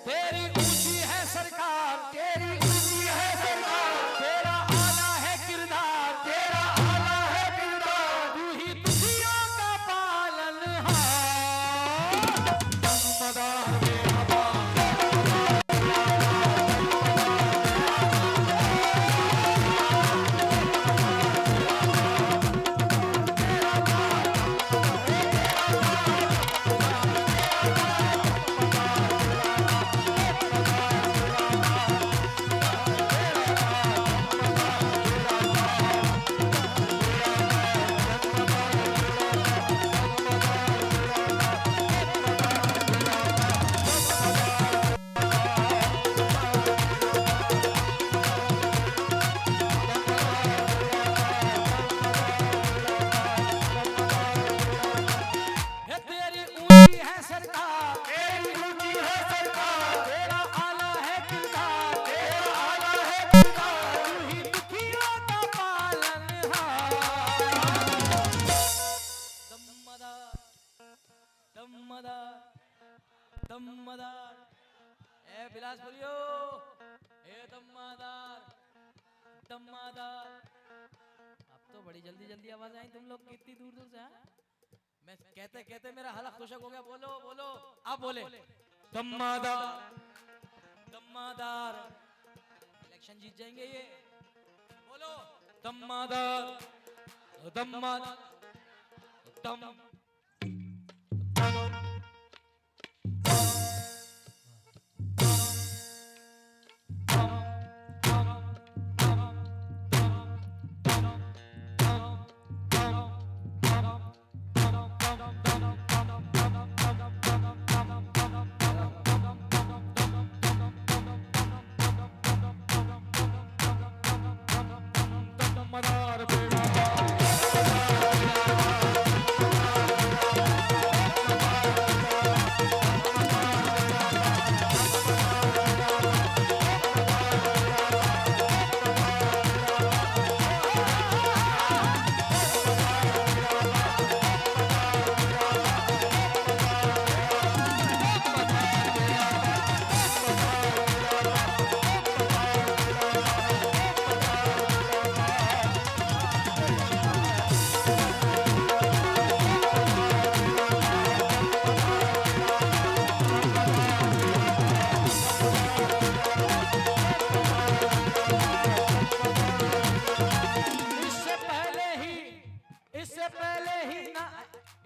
तेरी ऊंची है सरकार, तेरी ऊंची है सरकार, तेरा आला है किरदार, तेरा आला है किरदार, तू ही दुनिया का पालनहार। दमदार बेअबा दमदार ए बिलास बोलियो ए दमदार दमदार। अब तो बड़ी जल्दी जल्दी आवाज आई तुम लोग कितनी दूर दूर से हैं। मैं कहते कहते मेरा हलक खुशक हो गया। बोलो बोलो आप बोले दमदार दमदार। इलेक्शन जीत जाएंगे ये। बोलो दमदार दमदार दम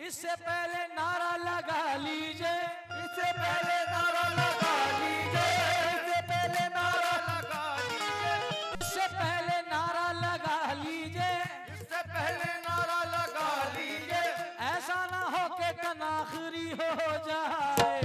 इससे पहले नारा लगा लीजिए, इससे पहले नारा लगा लीजिए, इससे पहले नारा लगा लीजिए, इससे पहले नारा लगा लीजिए, इससे पहले नारा लगा लीजिए। ऐसा ना हो कि कन आखिरी हो जाए।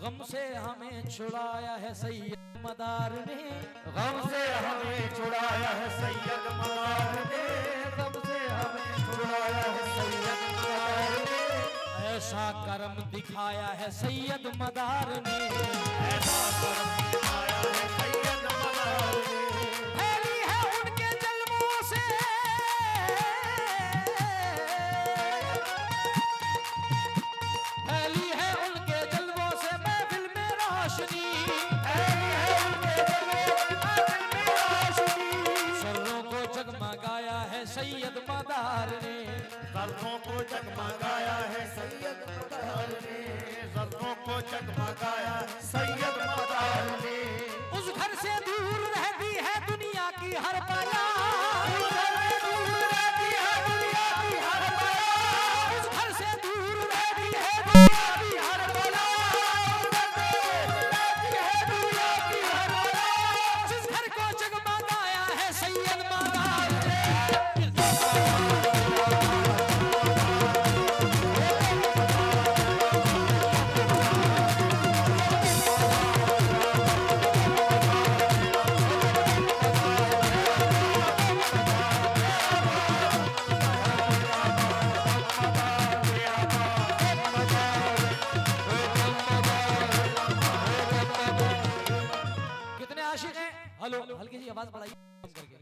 गम से हमें छुड़ाया है सैयद मदार ने, गम से हमें छुड़ाया है सैयद मदार ने, गम से हमें छुड़ाया है सैयद मदार ने। ऐसा करम दिखाया है सैयद मदार ने, ऐसा करम दिखाया है सैयद मदार ने। फैली है उनके जल्मों से, फैली है उनके जल्मों से महफिल में रोशनी, फैली है उनके जल्मों से महफिल में रोशनी। सर्रों को जगमगाया है सैयद मदार ने, सर्रों को जगमगाया है सैयद मदार ने, सर्रों को जगमगाया सैयद मदार ने। उस घर से दूर रहती है दुनिया की हर बला, उस घर से दूर रहती है दुनिया की हर बला, उस घर से दूर रहती है दुनिया की हर बला, उस घर से दूर रहती है दुनिया की हर बला। जिस घर को जगमगाया है सैयद मदार ने। हेलो, हल्की सी आवाज बढ़ाइए करके।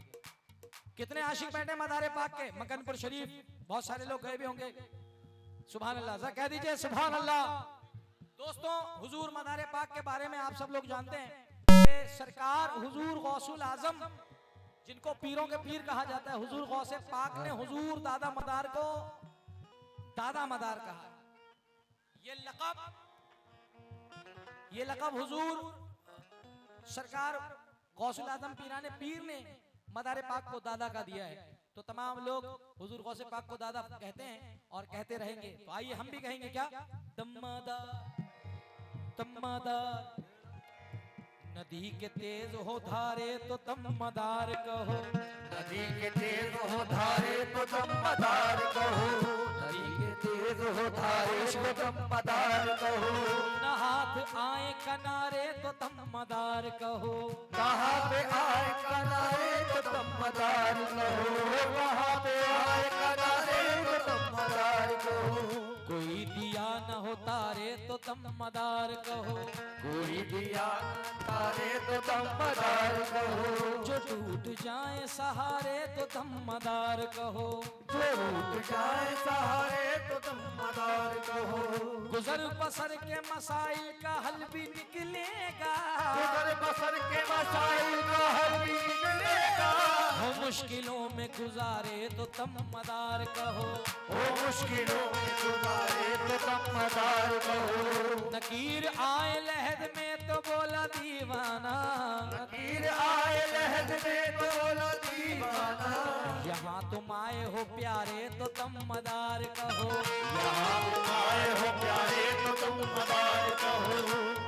कितने आशिक बैठे मदारे पाक के मकनपुर शरीफ, बहुत सारे लोग गए भी होंगे। सुभान अल्लाह, जरा कह दीजिए सुभान अल्लाह। दोस्तों, हुजूर मदारे पाक के बारे में आप सब लोग जानते हैं कि सरकार हुजूर गौसुल आजम, जिनको पीरों के पीर कहा जाता है, हुजूर गौसे पाक ने हुजूर दादा मदार को दादा मदार कहा। ये लक़ब हुजूर सरकार गौसुल आजम पीराने पीर ने मदारे पाक को दादा का दिया है। तो तमाम लोग हुजूर गौसे पाक को दादा कहते हैं और कहते रहेंगे। तो आइए हम भी कहेंगे क्या? दम्मादार तम्मादार, नदी के तेज हो धारे तो तम्मादार कहो, नदी के तेज हो धारे तो दम्मदार कहो, नदी के तेज हो धारे तो दम्मदार कहो, न हाथ आए किनारे तो तम्मादार कहो, कहाँ पे आए किनारे तो दम्मदार कहो, कहाँ पे आए किनारे तो दम्मदार कहो, कोई दिया न हो तारे तो तम्मादार कहो, कोई दिया तारे तो दम्मदार कहो, जो टूट जाए सहारे तो तम्मादार कहो, जो रूठ जाए सहारे तो दम्मदार कहो, गुजर बसर के मसाइल का हल भी निकलेगा, गुजर बसर के मसाइल का हल भी निकलेगा, हो मुश्किलों में गुजारे तो तम्मादार कहो, हो मुश्किलों में गुजारे तो दम्मदार कहो, नकीर आए लहद में तो बोला दीवाना, नकीर आए लहद में तो बोला दीवाना, यहाँ तुम आए हो प्यारे तो तम्मादार कहो, यहाँ पे आए हो प्यारे तो दम्मदार कहो,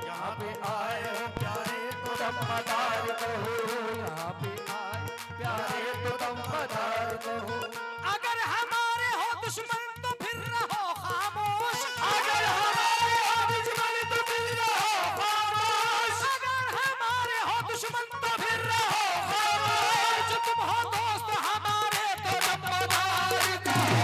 यहाँ पे आए हो प्यारे तो दम्मदार कहो, यहाँ पे आए प्यारे तो दम्मदार कहो, अगर हमारे हो दुश्मन तो फिर रहो खामोश, अगर हमारे हो दुश्मन तो फिर रहो खामोश, अगर हमारे हो दुश्मन तो फिर रहो खामोश, तुम हो दोस्त हमारे तो तम्मादार कहो।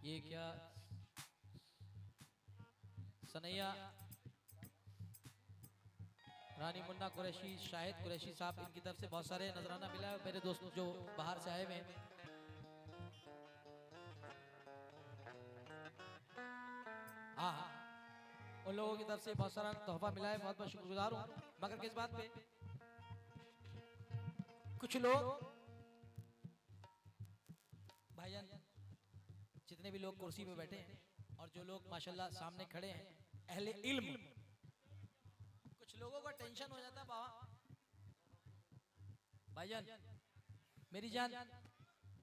ये क्या सनैया रानी मुन्ना कुरैशी, शाहिद कुरैशी साहब, इनकी तरफ से बहुत सारे नजराना मिला है। मेरे दोस्त जो बाहर से आए हुए हैं, हाँ हाँ, उन लोगों की तरफ से बहुत सारा तोहफा मिला है। बहुत बहुत शुक्रगुजार हूँ। मगर किस बात पे, कुछ लोग भाईजान, जितने भी लोग कुर्सी पे बैठे हैं और जो लोग माशाल्लाह सामने खड़े हैं अहले इल्म, कुछ लोगों का टेंशन हो जाता है बाबा भाईजान, मेरी जान,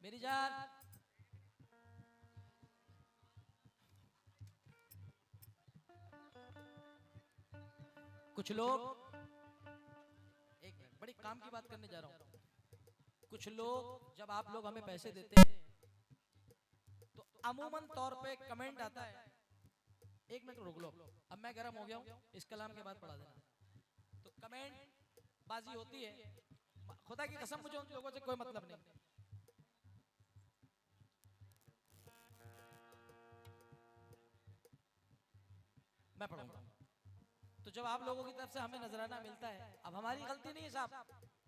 मेरी जान, कुछ लोग, एक मिनट, बड़ी काम की बात करने जा रहा हूं। कुछ लोग जब आप लोग हमें पैसे देते हैं तो अमूमन तौर पे कमेंट आता है, एक मिनट रुक लो, अब मैं गर्म हो गया हूं, इस कलाम के बाद पढ़ा देना। तो कमेंट बाजी होती है, खुदा की कसम मुझे उन लोगों से कोई मतलब नहीं। मैं पढ़ूंगा। तो जब आप लोगों की तरफ से हमें नजराना मिलता है, अब हमारी गलती नहीं है साहब,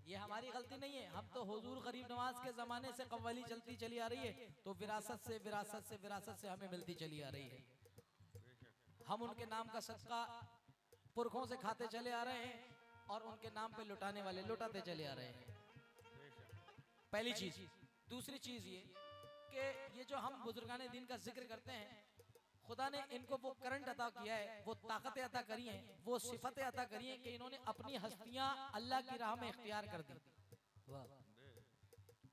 ये हमारी गलती नहीं है, हम तो हुजूर गरीब नवाज के जमाने से कव्वाली चलती चली आ रही है, तो विरासत से विरासत से विरासत से हमें मिलती चली आ रही है। हम उनके नाम का सदका पुरखों से खाते चले आ रहे हैं और उनके नाम पे लुटाने वाले लुटाते चले आ रहे हैं। पहली चीज। दूसरी चीज ये कि ये जो हम बुजुर्गाने दिन का जिक्र करते हैं, खुदा ने इनको वो करंट अता किया है, वो ताकतें अता करी हैं, वो सिफतें अता करी हैं कि इन्होंने अपनी हस्तियां अल्लाह की राह में इख्तियार कर दी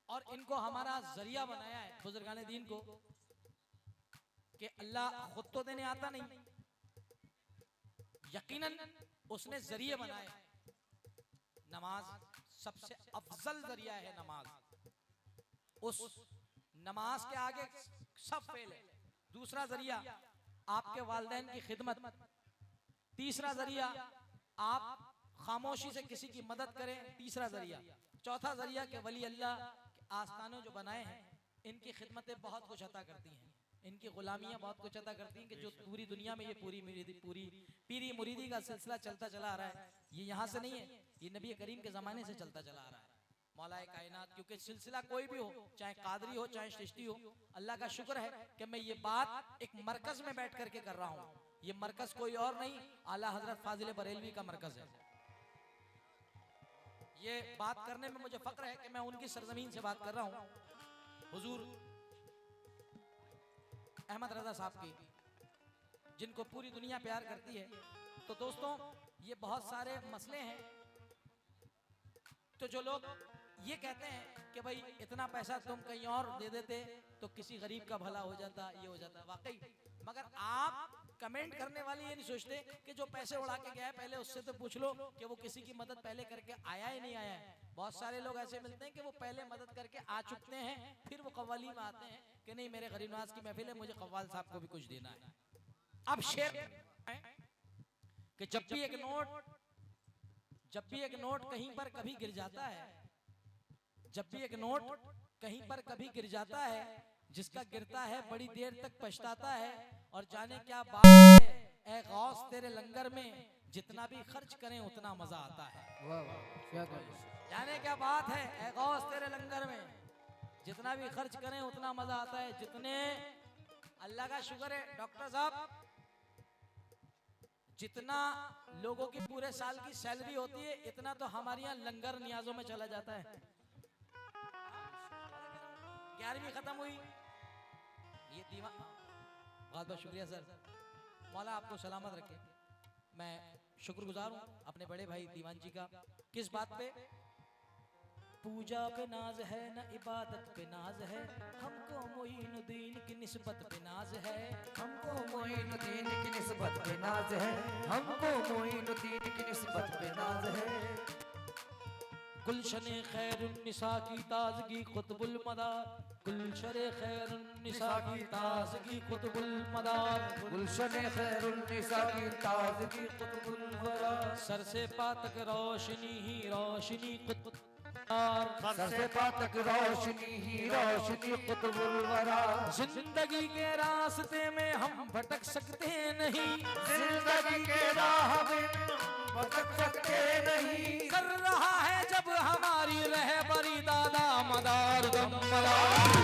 और इनको हमारा जरिया बनाया है बुजुर्गाने दीन को, कि अल्लाह खुद तो देने आता नहीं, यकीनन उसने जरिए बनाए। नमाज, सबसे अफजल जरिया है नमाज। उस नमाज के आगे सब फेल है। दूसरा जरिया आपके वालिदैन की खिदमत। तीसरा जरिया आप खामोशी से किसी की मदद करें। तीसरा जरिया। चौथा जरिया के वली अल्लाह के आस्थानों जो बनाए हैं इनकी खिदमतें बहुत कुछ अता करती हैं, इनकी गुलामियां बहुत कुछ अता करती हैं कि जो पूरी दुनिया में ये पूरी पीरी मुरीदी का सिलसिला चलता चला आ रहा है, ये यहाँ से नहीं है, ये नबी करीम के ज़माने से चलता चला आ रहा है। मौलाए कायनात, क्योंकि सिलसिला कोई भी हो, चाहे कादरी हो चाहे चिश्ती हो, अल्लाह का शुक्र है कि मैं ये बात एक मरकज में बैठ करके कर रहा हूँ। ये मरकज कोई और नहीं, आला हजरत फाजिल बरेलवी का मरकज है। ये बात करने में मुझे फक्र है कि मैं उनकी सरजमीन से बात कर रहा हूँ, हुजूर अहमद रजा साहब की, जिनको पूरी दुनिया प्यार करती है। तो दोस्तों, ये बहुत सारे मसले हैं। तो जो लोग ये कहते हैं कि भाई इतना पैसा तुम कहीं और दे देते तो किसी गरीब का भला हो जाता, ये हो जाता, वाकई। मगर आप कमेंट करने वाले ये नहीं सोचते कि जो पैसे उड़ा के गया है पहले उससे तो पूछ लो कि वो किसी की मदद पहले करके आया ही नहीं आया है। बहुत सारे लोग ऐसे मिलते हैं कि वो पहले मदद करके आ चुके हैं, फिर वो कव्वाली में आते हैं कि नहीं मेरे गरीब नवाज की महफिल है, मुझे कव्वाल साहब को भी कुछ देना है। अब शेर कि जब भी एक नोट कहीं पर कभी गिर जाता है, जब भी एक नोट कहीं पर कभी गिर जाता है, जिसका गिरता है बड़ी देर तक पछताता है। और जाने क्या बात है ए गौस तेरे लंगर में, जितना भी खर्च करें उतना मजा आता है। जाने क्या बात है ए गौस तेरे लंगर में, जितना भी खर्च करें उतना मजा आता है। जितने अल्लाह का शुक्र है डॉक्टर साहब, जितना लोगों की पूरे साल की सैलरी होती है इतना तो हमारे यहाँ लंगर नियाजों में चला जाता है। 11वीं खत्म हुई, ये दीवान, बहुत बहुत शुक्रिया सर, मौला आपको सलामत रखे। मैं शुक्रगुजार हूँ अपने बड़े भाई दीवान जी का। किस बात पे? पूजा पे नाज है न इबादत पे नाज है, हमको मोइनुद्दीन की निस्बत पे नाज है, हमको मोइनुद्दीन की निस्बत पे नाज है, हमको मोइनुद्दीन की निस्बत पे नाज है। गुलशने खैरुन्निसा की ताजगी कुतुबुल मदार, गुलशने खैरुन्निसा की ताजगी कुतुबुल मदार, गुलशने खैरुन्निसा की ताजगी कुतुबुल मदार। सर से पा तक रोशनी ही रोशनी कुतुब, सर से पा तक रोशनी ही रोशनी कुतुबुल वरा। जिंदगी के रास्ते में हम भटक सकते नहीं, जिंदगी के राह में भटक सकते नहीं। कर रहा है जब हमारी रहबरी दादा मदार दम मदार।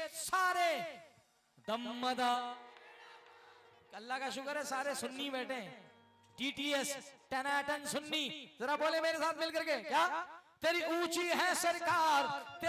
सारे दम्मदा, अल्लाह का शुक्र है सारे सुन्नी बैठे हैं, TTS टनाटन सुन्नी। जरा बोले मेरे साथ मिलकर के, क्या तेरी ऊंची है सरकार।